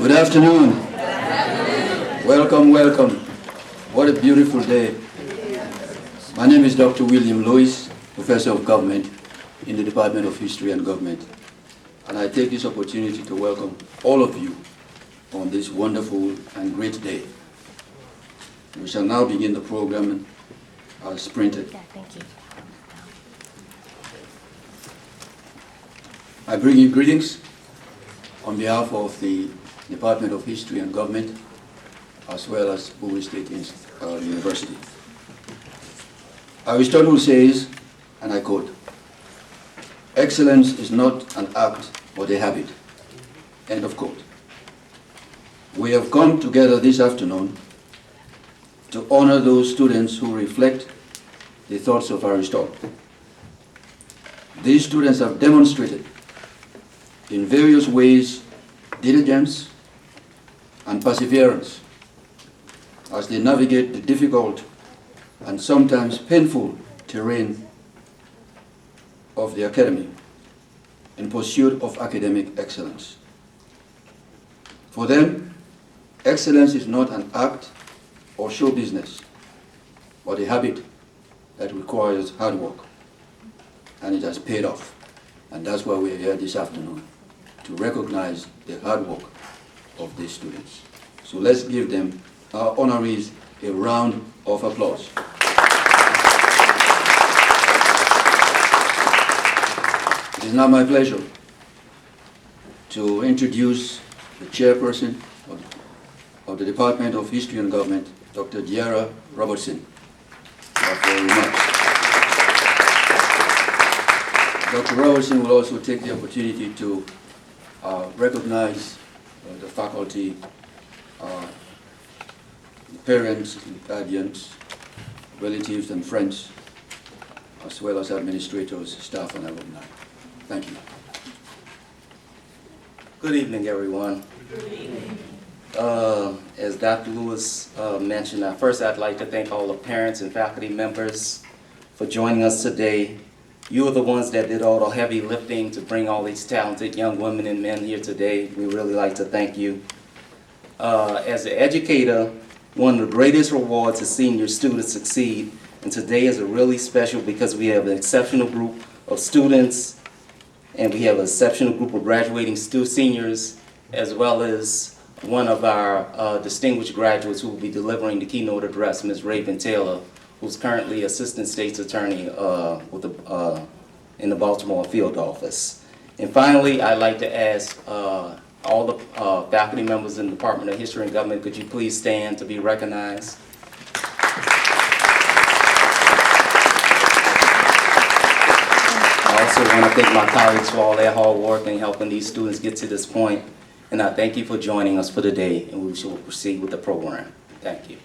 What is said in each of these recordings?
Good afternoon. Welcome, welcome. What a beautiful day. My name is Dr. William Lewis, Professor of Government in the Department of History and Government. And I take this opportunity to welcome all of you on this wonderful and great day. We shall now begin the program as printed. Yeah, thank you. I bring you greetings on behalf of the Department of History and Government, as well as Bowie State University. Aristotle says, and I quote, "Excellence is not an act, but a habit." End of quote. We have come together this afternoon to honor those students who reflect the thoughts of Aristotle. These students have demonstrated in various ways diligence and perseverance as they navigate the difficult and sometimes painful terrain of the academy in pursuit of academic excellence. For them, excellence is not an act or show business, but a habit that requires hard work, and it has paid off. And that's why we're here this afternoon, to recognize the hard work of these students. So let's give them, our honorees, a round of applause. It is now my pleasure to introduce the chairperson of the Department of History and Government, Dr. Giara Robertson. Thank you very much. Dr. Robertson will also take the opportunity to recognize the faculty, parents, guardians, relatives and friends, as well as administrators, staff and alumni. Thank you. Good evening, everyone. Good evening. As Dr. Lewis mentioned, first I'd like to thank all the parents and faculty members for joining us today. You are the ones that did all the heavy lifting to bring all these talented young women and men here today. We really like to thank you. As an educator, one of the greatest rewards is seeing your students succeed. And today is really special because we have an exceptional group of students and we have an exceptional group of graduating seniors, as well as one of our distinguished graduates who will be delivering the keynote address, Ms. Raven Taylor, who's currently Assistant State's Attorney in the Baltimore field office. And finally, I'd like to ask all the faculty members in the Department of History and Government, could you please stand to be recognized? I also want to thank my colleagues for all their hard work in helping these students get to this point. And I thank you for joining us for today, and we shall proceed with the program. Thank you.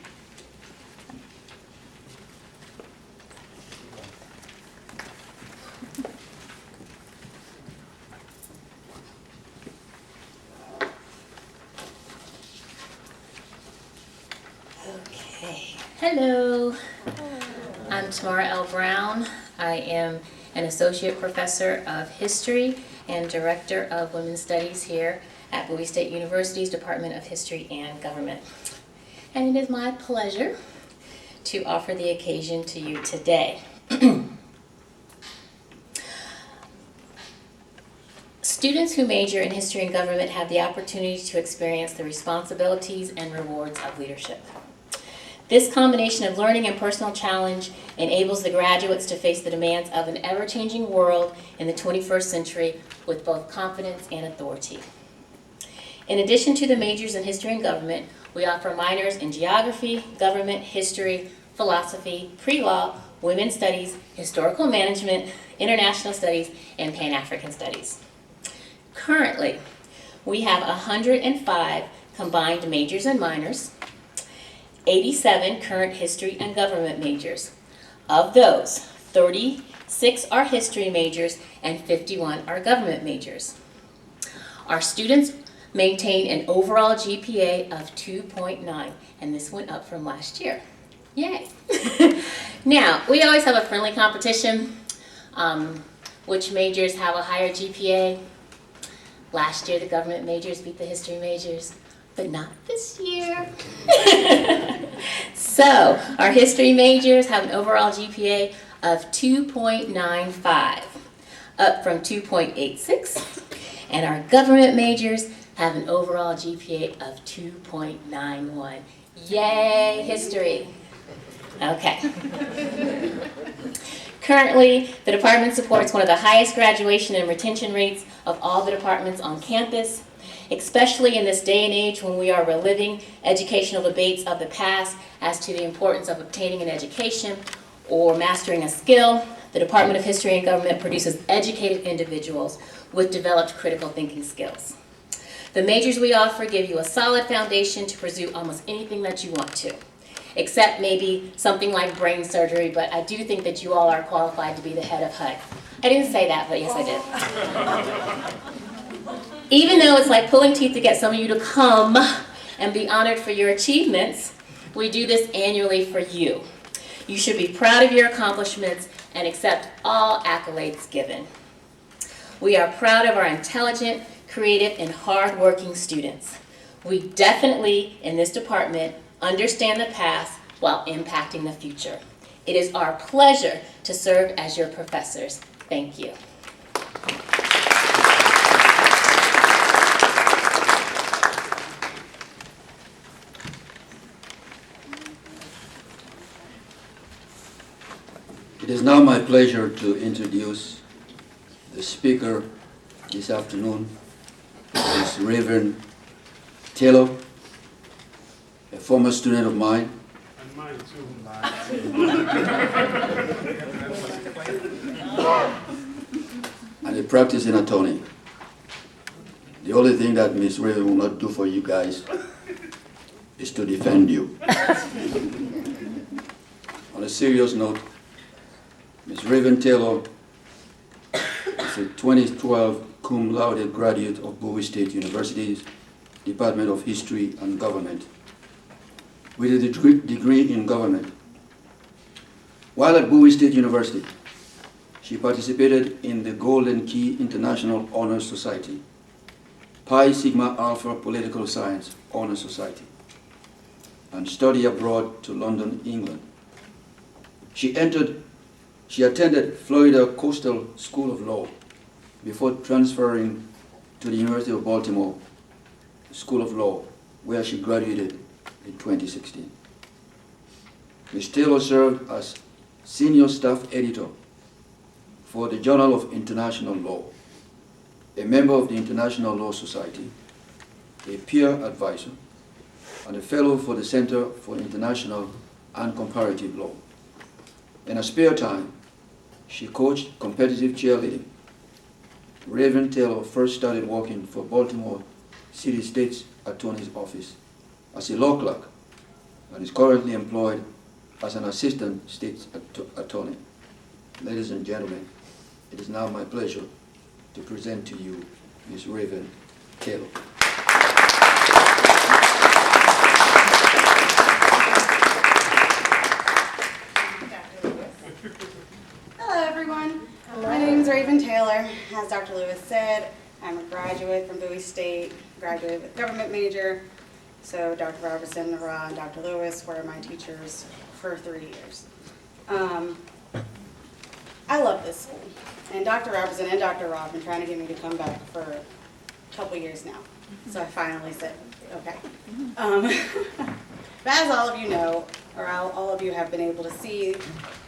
Okay. Hello. I'm Tamara L. Brown. I am an Associate Professor of History and Director of Women's Studies here at Bowie State University's Department of History and Government. And it is my pleasure to offer the occasion to you today. Students who major in history and government have the opportunity to experience the responsibilities and rewards of leadership. This combination of learning and personal challenge enables the graduates to face the demands of an ever-changing world in the 21st century with both confidence and authority. In addition to the majors in history and government, we offer minors in geography, government, history, philosophy, pre-law, women's studies, historical management, international studies, and Pan-African studies. Currently, we have 105 combined majors and minors, 87 current history and government majors. Of those, 36 are history majors and 51 are government majors. Our students maintain an overall GPA of 2.9, and this went up from last year. Yay! Now, we always have a friendly competition. Which majors have a higher GPA? Last year, the government majors beat the history majors, but not this year. So, our history majors have an overall GPA of 2.95, up from 2.86, and our government majors have an overall GPA of 2.91. Yay, history. Okay. Currently, the department supports one of the highest graduation and retention rates of all the departments on campus, especially in this day and age when we are reliving educational debates of the past as to the importance of obtaining an education or mastering a skill. The Department of History and Government produces educated individuals with developed critical thinking skills. The majors we offer give you a solid foundation to pursue almost anything that you want to, except maybe something like brain surgery, but I do think that you all are qualified to be the head of HUD. I didn't say that, but yes, I did. Even though it's like pulling teeth to get some of you to come and be honored for your achievements, we do this annually for you. You should be proud of your accomplishments and accept all accolades given. We are proud of our intelligent, creative, and hard-working students. We definitely, in this department, understand the past while impacting the future. It is our pleasure to serve as your professors. Thank you. It is now my pleasure to introduce the speaker this afternoon, Ms. Reverend Taylor, a former student of mine. And mine too. And a practicing attorney. The only thing that Ms. Reverend will not do for you guys is to defend you. On a serious note, Ms. Reverend Taylor is a 2012 cum laude graduate of Bowie State University's Department of History and Government with a degree in government. While at Bowie State University, she participated in the Golden Key International Honor Society, Pi Sigma Alpha Political Science Honor Society, and studied abroad to London, England. She attended Florida Coastal School of Law before transferring to the University of Baltimore School of Law, where she graduated in 2016. Ms. Taylor served as senior staff editor for the Journal of International Law, a member of the International Law Society, a peer advisor, and a fellow for the Center for International and Comparative Law. In her spare time, she coached competitive cheerleading. Reverend Taylor first started working for Baltimore City State's Attorney's Office as a law clerk and is currently employed as an assistant state's attorney. Ladies and gentlemen, it is now my pleasure to present to you Ms. Reverend Taylor. Hello everyone, my name is Raven Taylor. As Dr. Lewis said, I'm a graduate from Bowie State, graduate with government major. So Dr. Robertson, and Dr. Lewis were my teachers for 3 years. I love this school. And Dr. Robertson and Dr. Rob have been trying to get me to come back for a couple years now. So I finally said, okay. But as all of you know, or all of you have been able to see,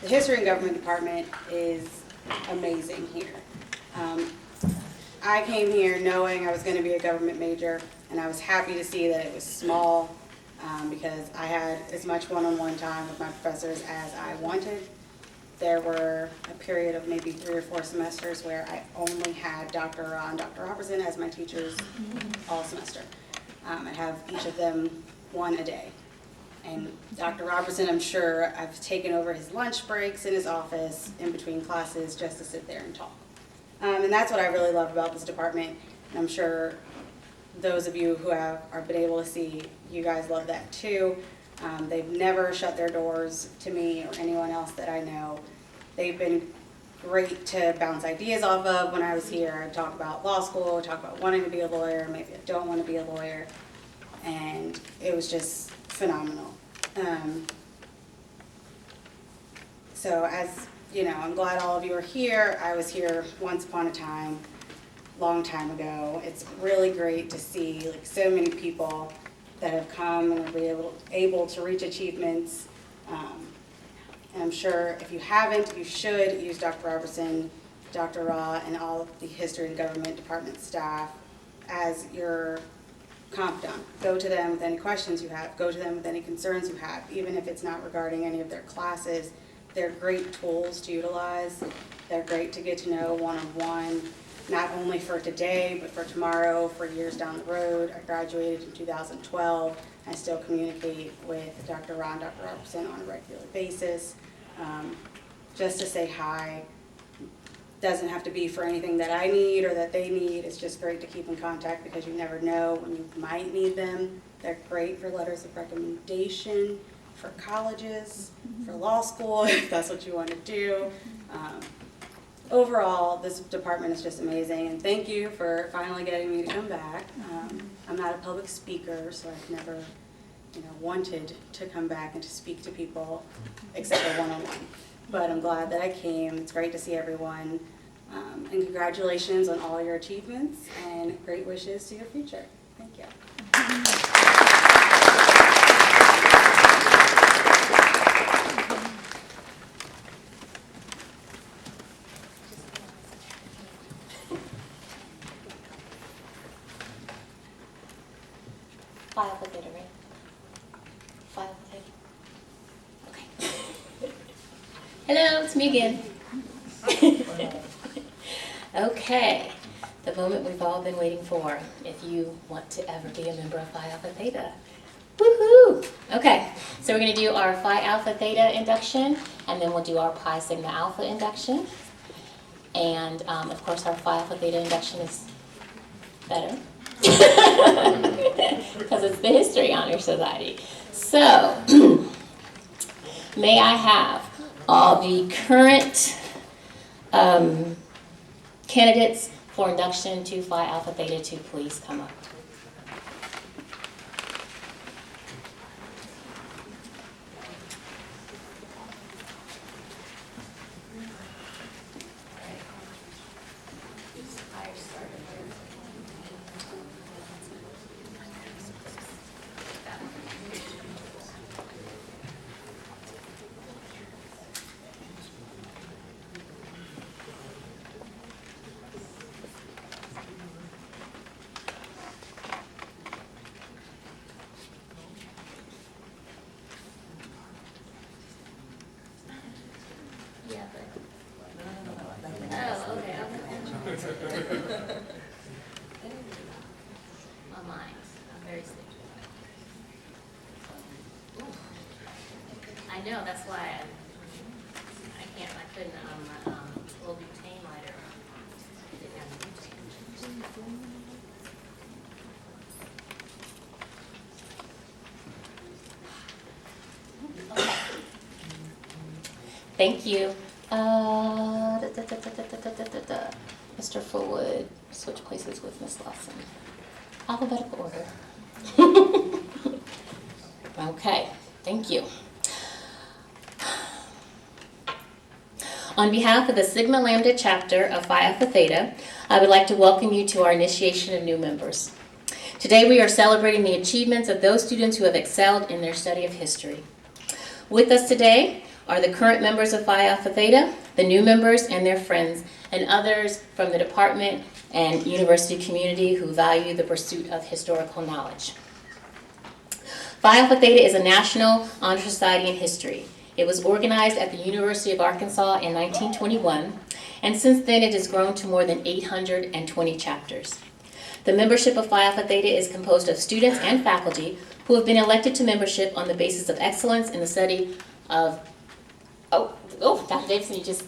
the History and Government Department is amazing here. I came here knowing I was going to be a government major, and I was happy to see that it was small because I had as much one-on-one time with my professors as I wanted. There were a period of maybe 3 or 4 semesters where I only had Dr. Ra and Dr. Robertson as my teachers all semester. I'd have each of them one a day. And Dr. Robertson, I'm sure I've taken over his lunch breaks in his office in between classes just to sit there and talk. And that's what I really love about this department. And I'm sure those of you who have been able to see, you guys love that too. They've never shut their doors to me or anyone else that I know. They've been great to bounce ideas off of. When I was here, I'd talk about law school, talk about wanting to be a lawyer, maybe I don't want to be a lawyer, and it was just phenomenal. So as you know, I'm glad all of you are here. I was here once upon a time, long time ago. It's really great to see like so many people that have come and are able to reach achievements. And I'm sure if you haven't, you should use Dr. Robertson, Dr. Ra, and all of the History and Government Department staff as your confidant. Go to them with any questions you have. Go to them with any concerns you have, even if it's not regarding any of their classes. They're great tools to utilize. They're great to get to know one-on-one, not only for today, but for tomorrow, for years down the road. I graduated in 2012. I still communicate with Dr. Ron, Dr. Robertson on a regular basis, just to say hi. Doesn't have to be for anything that I need or that they need. It's just great to keep in contact because you never know when you might need them. They're great for letters of recommendation, for colleges, for law school, if that's what you want to do. Overall, this department is just amazing, and thank you for finally getting me to come back. I'm not a public speaker, so I've never, wanted to come back and to speak to people except for one-on-one. But I'm glad that I came. It's great to see everyone, and congratulations on all your achievements, and great wishes to your future. Thank you. Phi Alpha Theta, right? Phi Alpha Theta. Okay. Hello, it's me again. Okay, the moment we've all been waiting for, if you want to ever be a member of Phi Alpha Theta. Woohoo! Okay, so we're going to do our Phi Alpha Theta induction, and then we'll do our Pi Sigma Alpha induction. And of course, our Phi Alpha Theta induction is better. Because it's the History Honor Society. So, may I have all the current candidates for induction to Phi Alpha Theta to please come up. My mind, I'm very sleepy. I know, that's why I couldn't on my little butane lighter. Didn't have butane. Okay. Thank you. Mr. Fullwood, switch places with Miss Lawson. Alphabetical order. Okay, thank you. On behalf of the Sigma Lambda chapter of Phi Alpha Theta, I would like to welcome you to our initiation of new members. Today we are celebrating the achievements of those students who have excelled in their study of history. With us today are the current members of Phi Alpha Theta, the new members and their friends, and others from the department and university community who value the pursuit of historical knowledge. Phi Alpha Theta is a national honor society in history. It was organized at the University of Arkansas in 1921, and since then it has grown to more than 820 chapters. The membership of Phi Alpha Theta is composed of students and faculty who have been elected to membership on the basis of excellence in the study of Dr. Davidson, you just,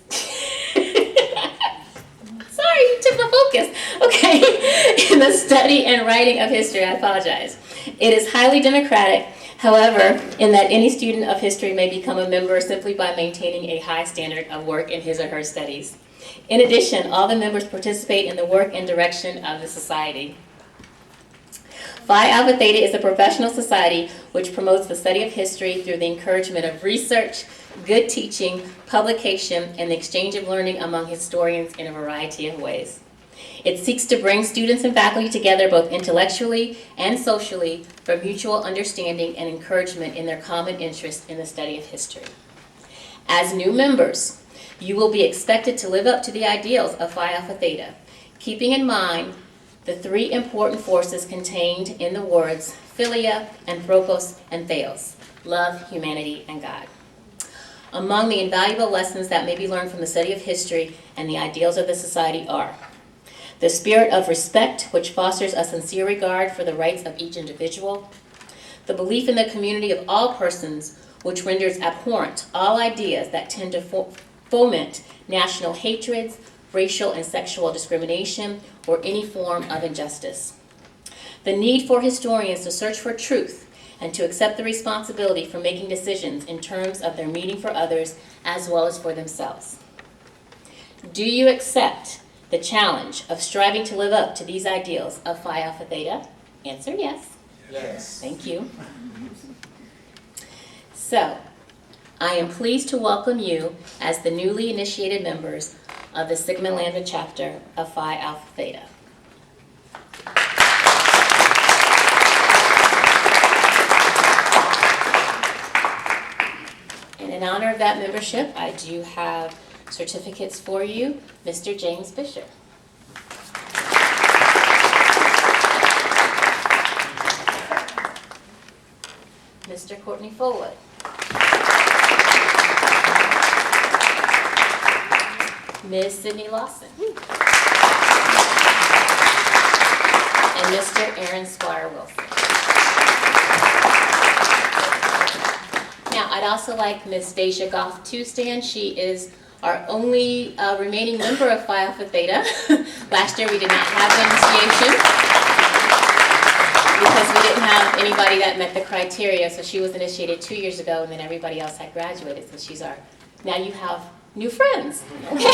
sorry, sorry, you took my focus. Okay, in the study and writing of history, I apologize. It is highly democratic, however, in that any student of history may become a member simply by maintaining a high standard of work in his or her studies. In addition, all the members participate in the work and direction of the society. Phi Alpha Theta is a professional society which promotes the study of history through the encouragement of research, good teaching, publication, and the exchange of learning among historians in a variety of ways. It seeks to bring students and faculty together both intellectually and socially for mutual understanding and encouragement in their common interest in the study of history. As new members, you will be expected to live up to the ideals of Phi Alpha Theta, keeping in mind the three important forces contained in the words philia, anthropos, and theos, love, humanity, and God. Among the invaluable lessons that may be learned from the study of history and the ideals of the society are the spirit of respect, which fosters a sincere regard for the rights of each individual, the belief in the community of all persons, which renders abhorrent all ideas that tend to foment national hatreds, racial and sexual discrimination, or any form of injustice. The need for historians to search for truth and to accept the responsibility for making decisions in terms of their meaning for others as well as for themselves. Do you accept the challenge of striving to live up to these ideals of Phi Alpha Theta? Answer yes. Yes. Thank you. So, I am pleased to welcome you as the newly initiated members of the Sigma Lambda chapter of Phi Alpha Theta. And in honor of that membership, I do have certificates for you. Mr. James Fisher. Mr. Courtney Fullwood. Ms. Sydney Lawson. And Mr. Aaron Squire Wilson. Now, I'd also like Ms. Deja Goff to stand. She is our only remaining member of Phi Alpha Theta. Last year we did not have the initiation because we didn't have anybody that met the criteria, so she was initiated 2 years ago, and then everybody else had graduated, so she's our, now you have new friends, okay?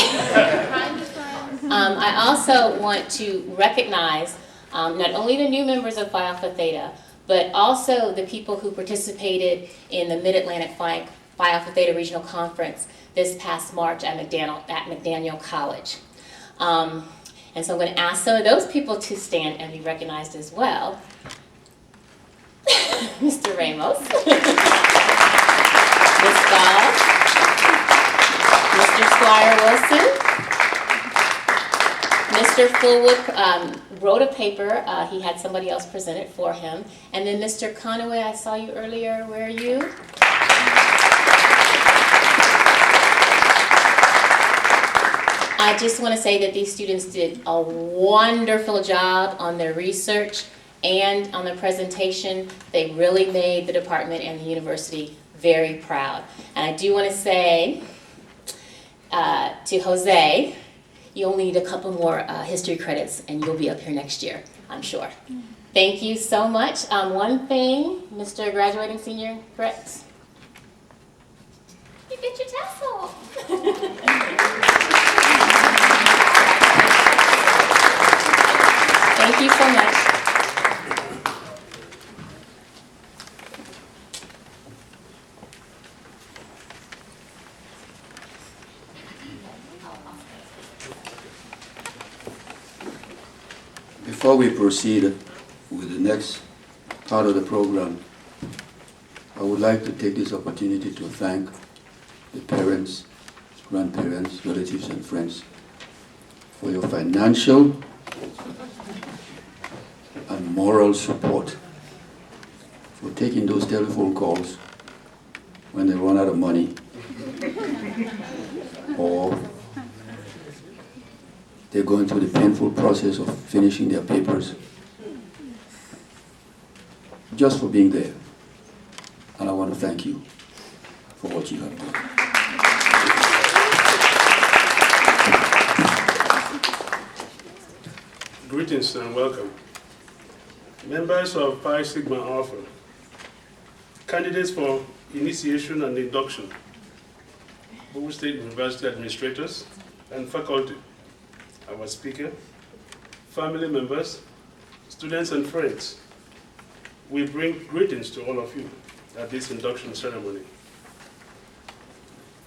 I also want to recognize not only the new members of Phi Alpha Theta, but also the people who participated in the Mid-Atlantic Phi Alpha Theta Regional Conference this past March at McDaniel College. And so I'm going to ask some of those people to stand and be recognized as well. Mr. Ramos, Ms. Gall, Mr. Squire Wilson, Mr. Fullwood wrote a paper. He had somebody else present it for him. And then Mr. Conaway, I saw you earlier. Where are you? I just want to say that these students did a wonderful job on their research and on their presentation. They really made the department and the university very proud. And I do want to say to Jose, you only need a couple more history credits and you'll be up here next year, I'm sure. Thank you so much. One thing, Mr. Graduating Senior, correct? You get your tassel. Thank you so much. Before we proceed with the next part of the program, I would like to take this opportunity to thank the parents, grandparents, relatives, and friends for your financial and moral support, for taking those telephone calls when they run out of money or they're going through the painful process of finishing their papers, just for being there. And I want to thank you for what you have done. Greetings and welcome. Members of Pi Sigma Alpha, candidates for initiation and induction, Bowie State University administrators and faculty, our speaker, family members, students and friends, we bring greetings to all of you at this induction ceremony.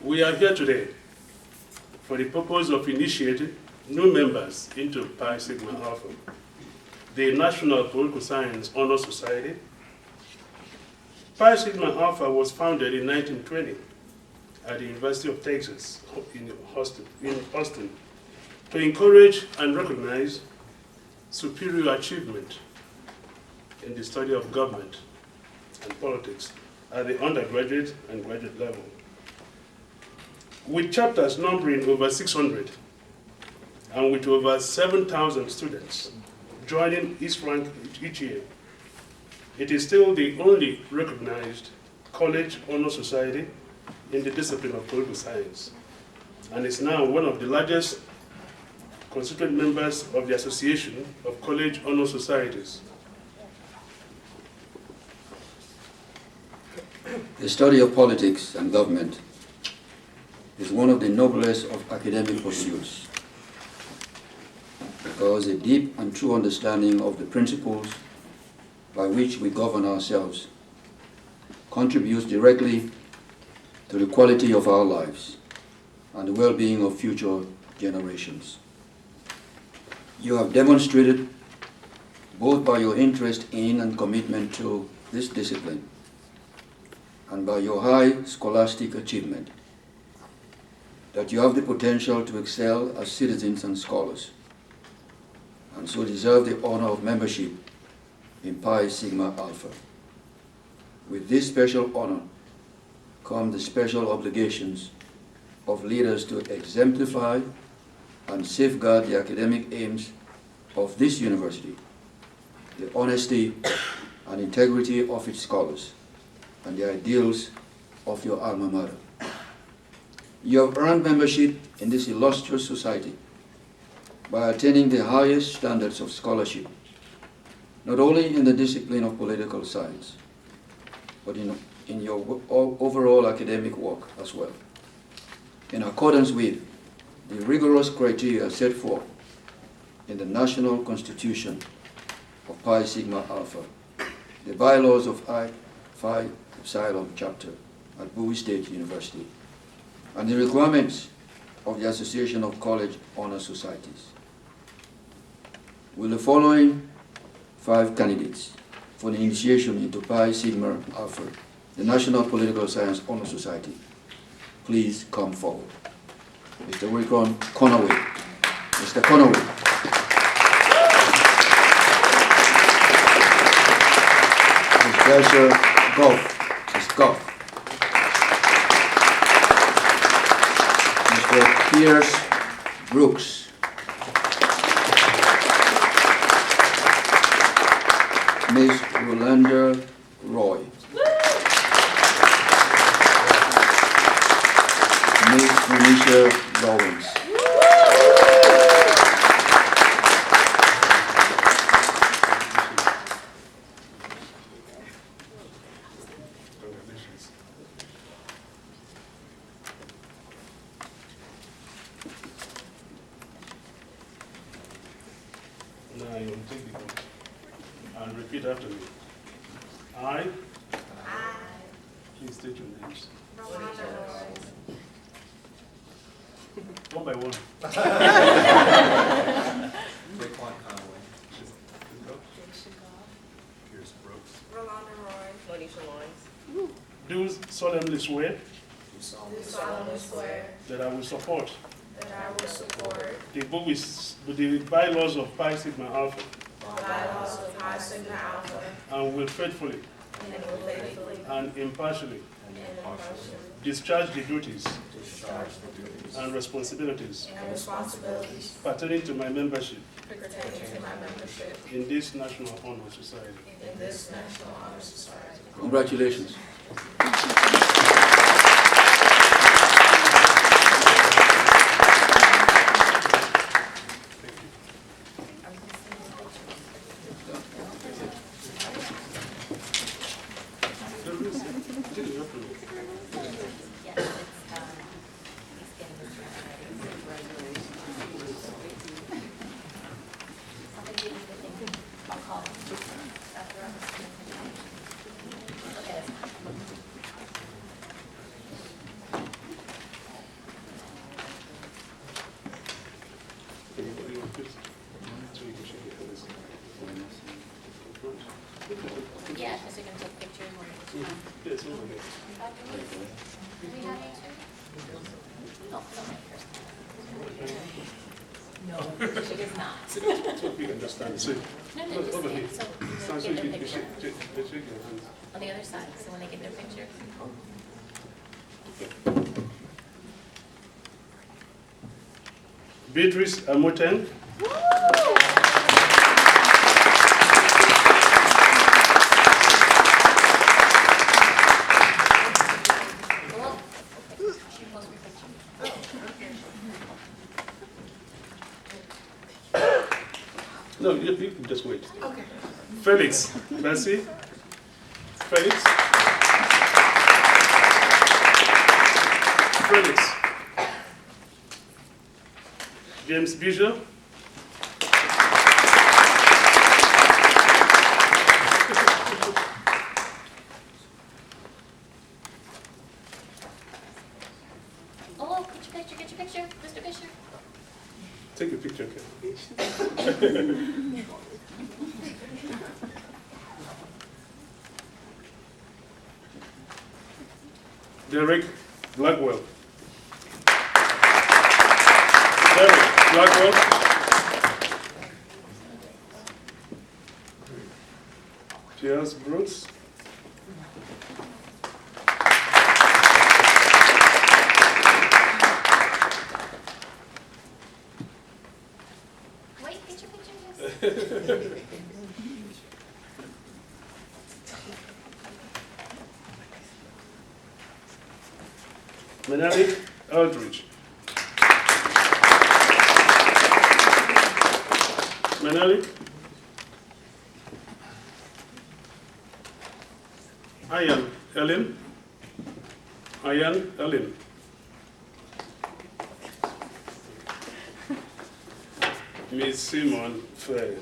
We are here today for the purpose of initiating new members into Pi Sigma Alpha, the National Political Science Honor Society. Pi Sigma Alpha was founded in 1920 at the University of Texas in Austin to encourage and recognize superior achievement in the study of government and politics at the undergraduate and graduate level. With chapters numbering over 600 and with over 7,000 students joining each rank each year, it is still the only recognized college honor society in the discipline of political science, and is now one of the largest constituent members of the Association of College Honor Societies. The study of politics and government is one of the noblest of academic pursuits, because a deep and true understanding of the principles by which we govern ourselves contributes directly to the quality of our lives and the well-being of future generations. You have demonstrated, both by your interest in and commitment to this discipline and by your high scholastic achievement, that you have the potential to excel as citizens and scholars, and so deserve the honor of membership in Pi Sigma Alpha. With this special honor come the special obligations of leaders to exemplify and safeguard the academic aims of this university, the honesty and integrity of its scholars, and the ideals of your alma mater. You have earned membership in this illustrious society by attaining the highest standards of scholarship, not only in the discipline of political science, but in your overall academic work as well, in accordance with the rigorous criteria set forth in the National Constitution of Pi Sigma Alpha, the bylaws of Phi Epsilon chapter at Bowie State University, and the requirements of the Association of College Honor Societies. Will the following 5 candidates for the initiation into Pi Sigma Alpha, the National Political Science Honor Society, please come forward? Mr. Wilcron Conaway. Mr. Conaway. Ms. Dasher Goff. Ms. Goff. Mr. Pierce Brooks. Ms. Rolanda Roy. Ms. Monisha Lawrence. Now you will take the oath and repeat after me. I. Please state your names. One by one. Raekwon Conway. Pierce Brooks. Rolanda Roy. Monisha Lawrence. Do solemnly swear Do solemnly Do solemnly swear that I will support that I will support the bylaws of Pi Sigma Alpha the bylaws of Pi Sigma Alpha and will faithfully and will faithfully and impartially and impartially discharge the duties discharge the duties and responsibilities and responsibilities pertaining to my membership pertaining to my membership in this National Honor Society. in this National Honor Society. Congratulations. Didn't happen. Yes, he's getting his ready. Somebody give me the thing. I'll call him. Okay, that's fine. Can you put it on this? So you can shake it for this. Yeah, because they're going to take pictures when it's Yes, over there. Do we have you two? Oh, somebody here. No, she does not. So you can just stand. So, No, no, over just here. stand, so Stand so get you their can picture. shake your hands. On the other side, so when they get their picture. Beatrice Amoten. Cool. She posts her picture. No, you can just wait. Okay. Felix, Bessie. Felix. Felix. James Bishop. Oh, get your picture, Mr. Fisher. Take a picture, okay? Derek Blackwell. Derek Blackwell. Cheers, Bruce. Wait, get your picture, yes. Menelik Eldridge. Menelik. Ayan Ellen. Ayan Ellen. Miss Simon Faye.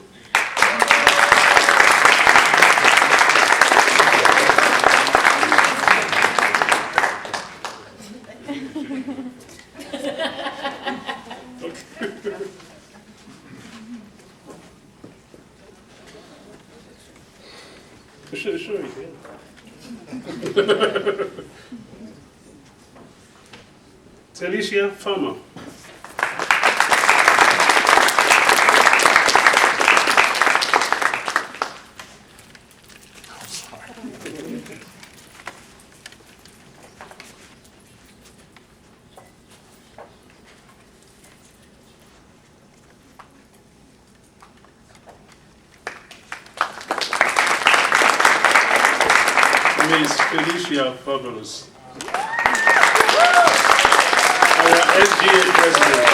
Sure, you can. Telicia Farmer. Miss Felicia Fabulous. Our SGA president.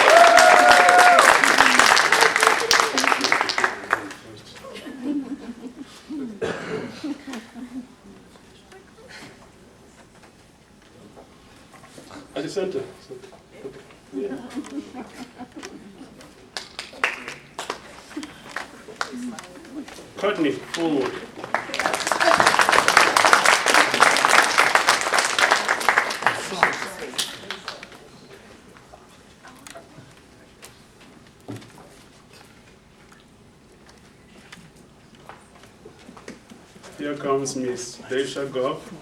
At the center. Yeah. Courtney Fullwood. Here comes Miss Deisha Goff.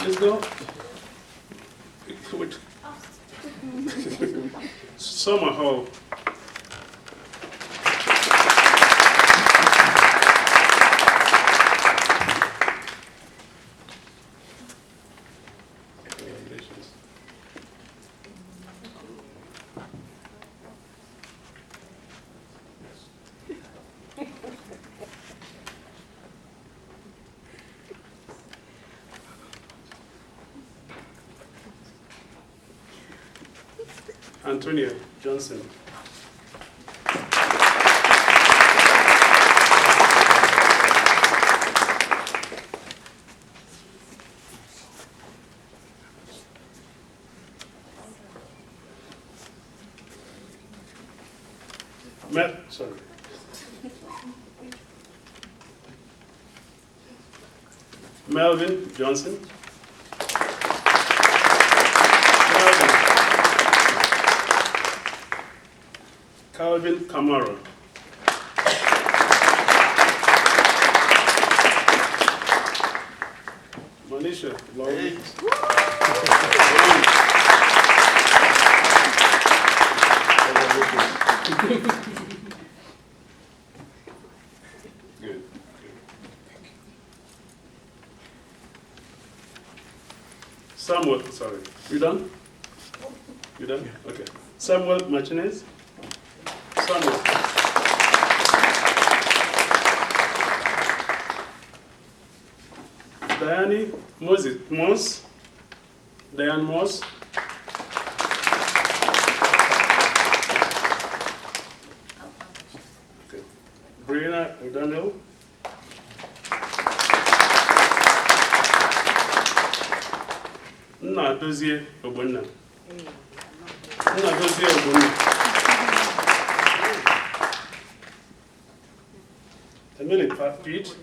Let's go. Wait. Summer Hall. Congratulations. Antonia Johnson. Melvin Johnson. Melvin. Calvin Kamara. Manisha Lawrence. Good. Samuel, sorry. You done? You done? Okay. Samuel Martinez. Samuel. Diane Moss. Diane Moss. Okay. Brianna O'Donnell. Nnadozie Ogbonna. Nnadozie Ogbonna. Emily Pete.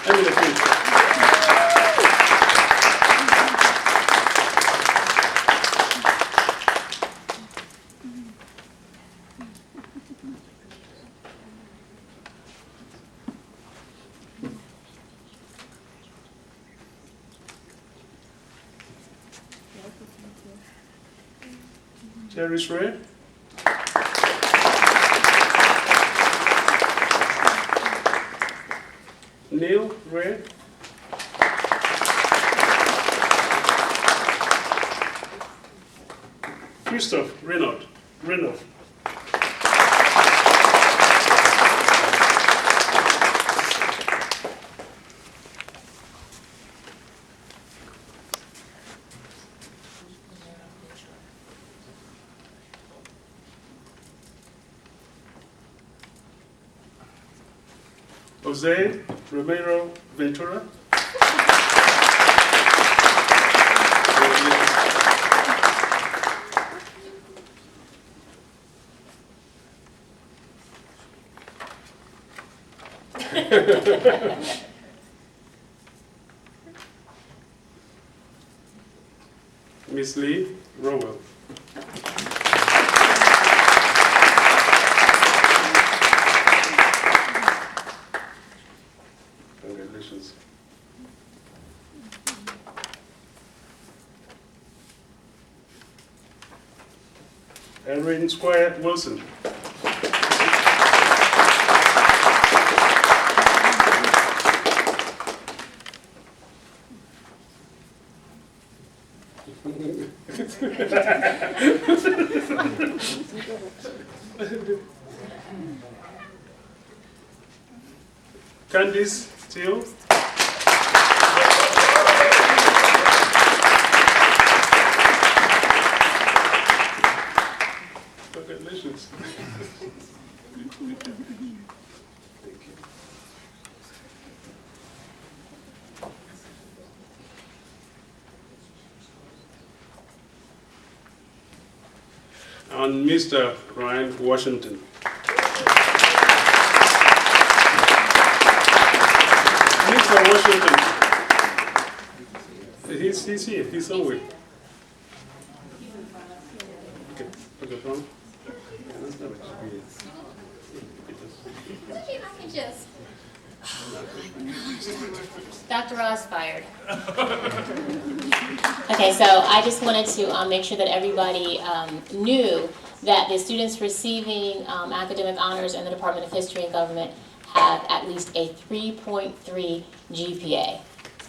Emily Pete. Cherish Ray. Neil Ray. Christoph Renaud. Jose Romero Ventura. Miss Lee Rowell. Congratulations. Erin Squire Wilson. Candice Steele. Congratulations. Thank you. And Mr. Ryan Washington. Mr. Washington. He's here. He's somewhere. Okay, Tom. I can just. Dr. Ross fired. Okay, so I just wanted to make sure that everybody knew that the students receiving academic honors in the Department of History and Government have at least a 3.3 GPA.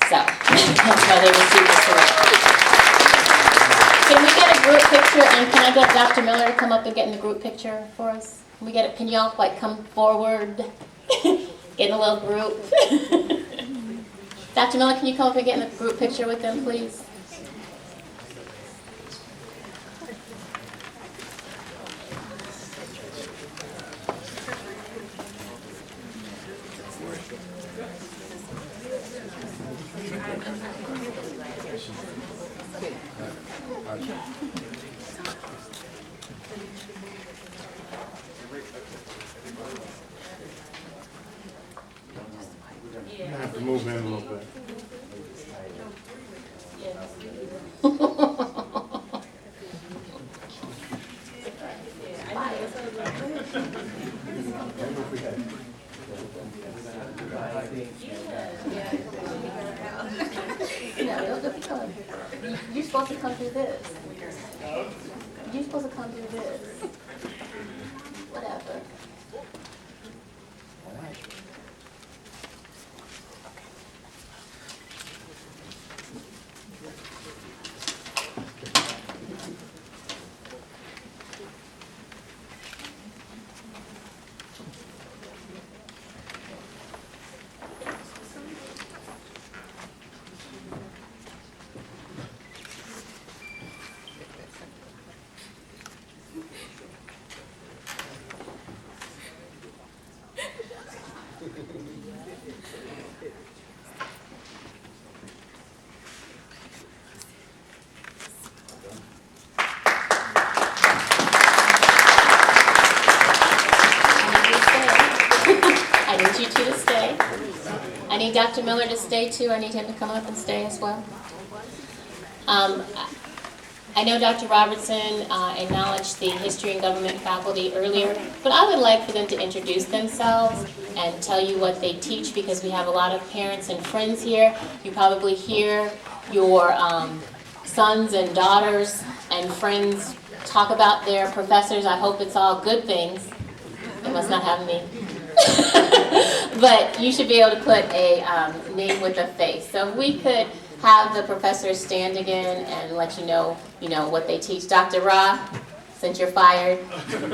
So that's why they received this award. Can we get a group picture, and can I get Dr. Miller to come up and get in the group picture for us? Can we get it? Can y'all like come forward? Get in a little group. Dr. Miller, can you come up and get in the group picture with them, please? move in a little bit. You're supposed to come through this. You're supposed to come through this. Whatever. I need you two to stay. I need Dr. Miller to stay too. I need him to come up and stay as well. I know Dr. Robertson acknowledged the history and government faculty earlier, but I would like for them to introduce themselves and tell you what they teach, because we have a lot of parents and friends here. You probably hear your sons and daughters and friends talk about their professors. I hope it's all good things. They must not have me. But you should be able to put a name with a face. So if we could have the professors stand again and let you know what they teach. Dr. Ra, since you're fired. Benjamin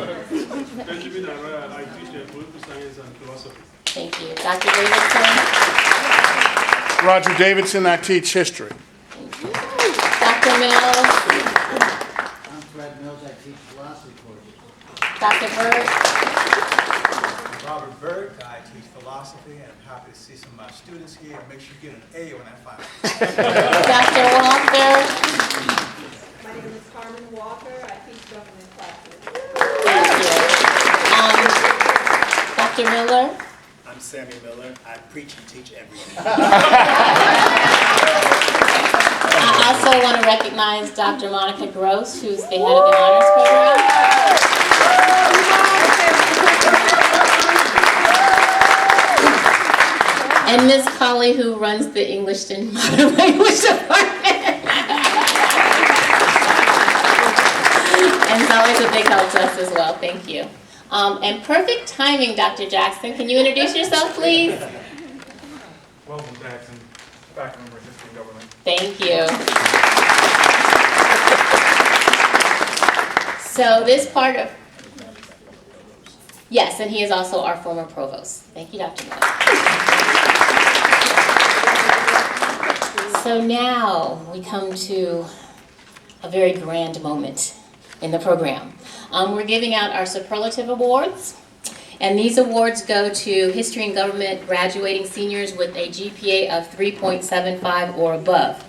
Arroyo, I teach political science and philosophy. Thank you. Dr. Davidson. Roger Davidson, I teach history. Thank you. Dr. Mills. I'm Fred Mills, I teach philosophy courses. Dr. Burt. Robert Burke, I teach philosophy, and I'm happy to see some of my students here. Make sure you get an A on that final. Dr. Walker. My name is Carmen Walker. I teach government classes. Thank you. Dr. Miller. I'm Sammy Miller. I preach and teach everything. I also want to recognize Dr. Monica Gross, who's the head of the honors program. And Ms. Colley, who runs the English and Modern Language Department. And it's always a big help to us as well. Thank you. And perfect timing, Dr. Jackson. Can you introduce yourself, please? Welcome, Jackson, faculty member of history and government. Thank you. So this part of, yes, and he is also our former provost. Thank you, Dr. Miller. So now we come to a very grand moment in the program. We're giving out our superlative awards, and these awards go to history and government graduating seniors with a GPA of 3.75 or above.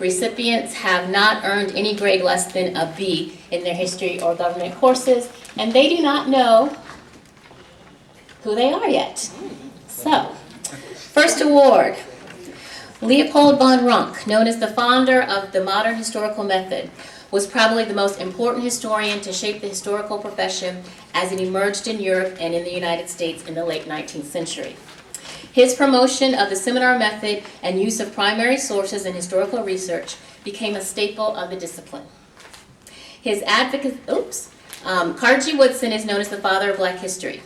Recipients have not earned any grade less than a B in their history or government courses, and they do not know who they are yet. So, first award, Leopold von Ranke, known as the founder of the modern historical method, was probably the most important historian to shape the historical profession as it emerged in Europe and in the United States in the late 19th century. His promotion of the seminar method and use of primary sources in historical research became a staple of the discipline. His advocacy, Carter G. Woodson is known as the father of Black history.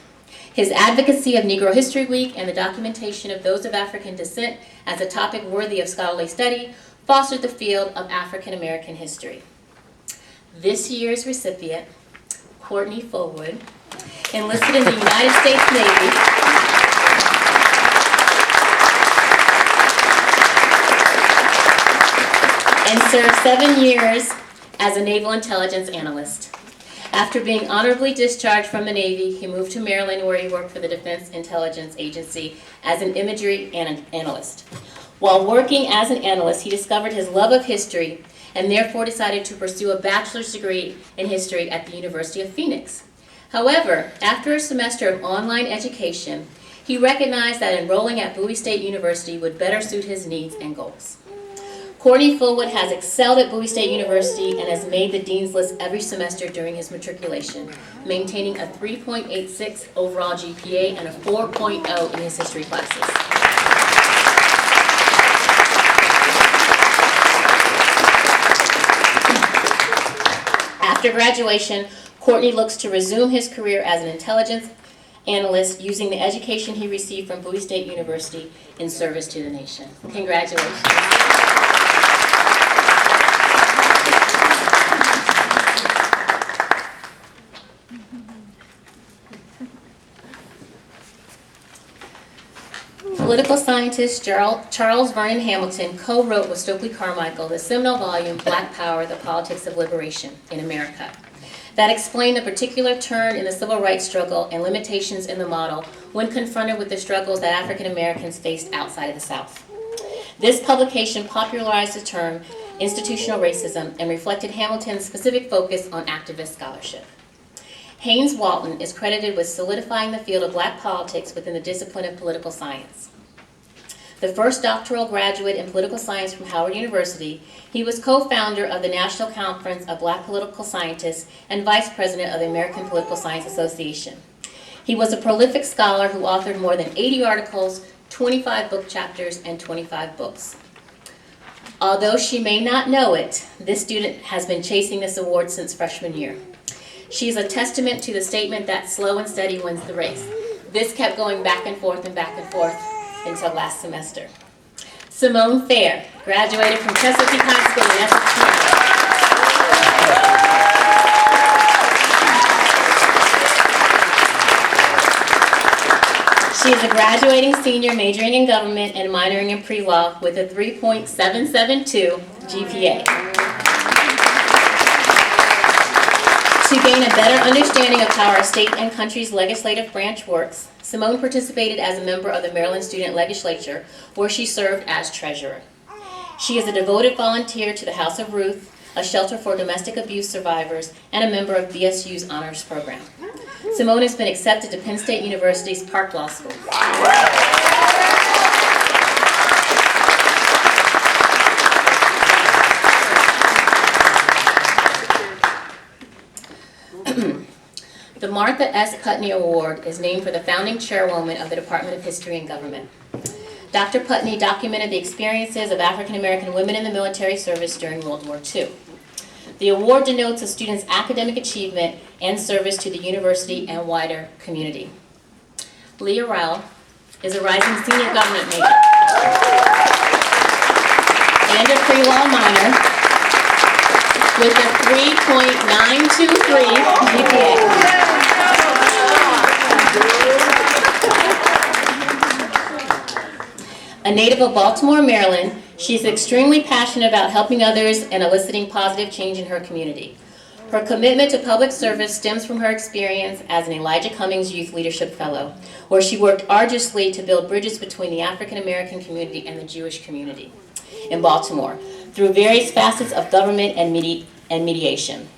His advocacy of Negro History Week and the documentation of those of African descent as a topic worthy of scholarly study fostered the field of African American history. This year's recipient, Courtney Fullwood, enlisted in the United States Navy and served 7 years as a naval intelligence analyst. After being honorably discharged from the Navy, he moved to Maryland, where he worked for the Defense Intelligence Agency as an imagery analyst. While working as an analyst, he discovered his love of history and therefore decided to pursue a bachelor's degree in history at the University of Phoenix. However, after a semester of online education, He recognized that enrolling at Bowie State University would better suit his needs and goals. Courtney Fullwood has excelled at Bowie State University and has made the Dean's List every semester during his matriculation, maintaining a 3.86 overall GPA and a 4.0 in his history classes. After graduation, Courtney looks to resume his career as an intelligence analyst using the education he received from Bowie State University in service to the nation. Congratulations. Political scientist Charles Vernon Hamilton co-wrote with Stokely Carmichael the seminal volume, Black Power, The Politics of Liberation in America, that explained the particular turn in the civil rights struggle and limitations in the model when confronted with the struggles that African Americans faced outside of the South. This publication popularized the term institutional racism and reflected Hamilton's specific focus on activist scholarship. Haynes Walton is credited with solidifying the field of black politics within the discipline of political science. The first doctoral graduate in political science from Howard University, he was co-founder of the National Conference of Black Political Scientists and vice president of the American Political Science Association. He was a prolific scholar who authored more than 80 articles, 25 book chapters, and 25 books. Although she may not know it, this student has been chasing this award since freshman year. She is a testament to the statement that slow and steady wins the race. This kept going back and forth until last semester. Simone Fair graduated from Chesapeake High School in Essex, New York. She is a graduating senior majoring in government and minoring in pre-law with a 3.772 GPA. To gain a better understanding of how our state and country's legislative branch works, Simone participated as a member of the Maryland Student Legislature, where she served as treasurer. She is a devoted volunteer to the House of Ruth, a shelter for domestic abuse survivors, and a member of BSU's honors program. Simone has been accepted to Penn State University's Park Law School. The Martha S. Putney Award is named for the founding chairwoman of the Department of History and Government. Dr. Putney documented the experiences of African American women in the military service during World War II. The award denotes a student's academic achievement and service to the university and wider community. Leah Rowell is a rising senior government major and a pre-law minor with a 3.923 GPA. A native of Baltimore, Maryland, she is extremely passionate about helping others and eliciting positive change in her community. Her commitment to public service stems from her experience as an Elijah Cummings Youth Leadership Fellow, where she worked arduously to build bridges between the African American community and the Jewish community in Baltimore through various facets of government and mediation.